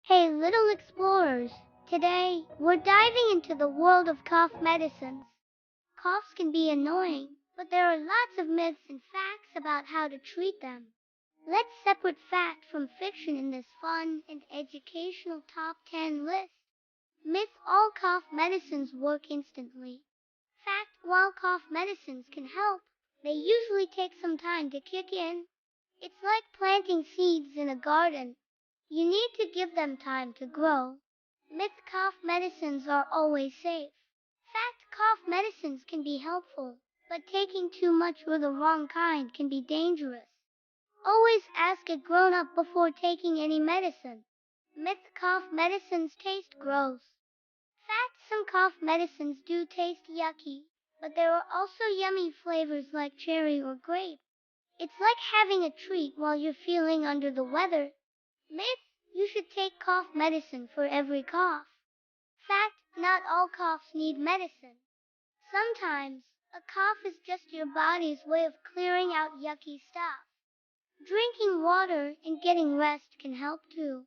Hey, little explorers! Today, we're diving into the world of cough medicines. Coughs can be annoying, but there are lots of myths and facts about how to treat them. Let's separate fact from fiction in this fun and educational top 10 list. Myth: all cough medicines work instantly. Fact: while cough medicines can help, they usually take some time to kick in. It's like planting seeds in a garden. You need to give them time to grow. Myth: cough medicines are always safe. Fact: cough medicines can be helpful, but taking too much or the wrong kind can be dangerous. Always ask a grown up before taking any medicine. Myth: cough medicines taste gross. Fact: some cough medicines do taste yucky, but there are also yummy flavors like cherry or grape. It's like having a treat while you're feeling under the weather. Myth: you should take cough medicine for every cough. Fact: not all coughs need medicine. Sometimes, a cough is just your body's way of clearing out yucky stuff. Drinking water and getting rest can help too.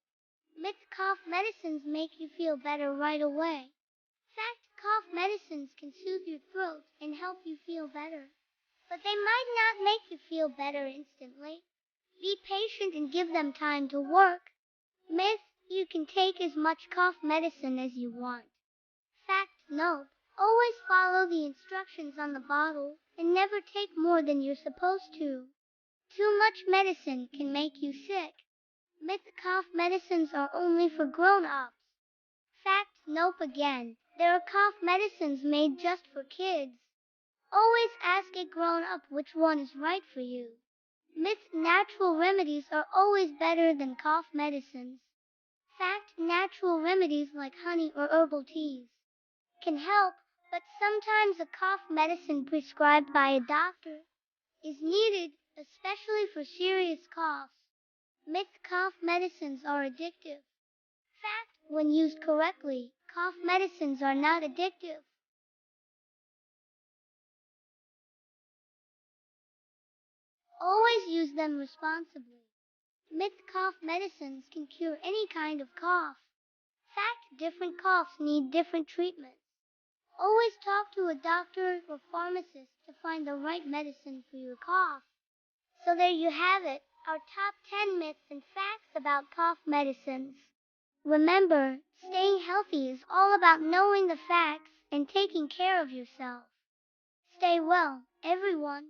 Myth: cough medicines make you feel better right away. Fact: cough medicines can soothe your throat and help you feel better, but they might not make you feel better instantly. Be patient and give them time to work. Myth: you can take as much cough medicine as you want. Fact: no. Always follow the instructions on the bottle and never take more than you're supposed to. Too much medicine can make you sick. Myth: cough medicines are only for grown-ups. Fact: nope again. There are cough medicines made just for kids. Always ask a grown-up which one is right for you. Myth: natural remedies are always better than cough medicines. Fact: natural remedies like honey or herbal teas can help, but sometimes a cough medicine prescribed by a doctor is needed, especially for serious coughs. Myth: cough medicines are addictive. Fact: when used correctly, cough medicines are not addictive. Always use them responsibly. Myth: cough medicines can cure any kind of cough. Fact: different coughs need different treatments. Always talk to a doctor or pharmacist to find the right medicine for your cough. So there you have it, our top 10 myths and facts about cough medicines. Remember, staying healthy is all about knowing the facts and taking care of yourself. Stay well, everyone.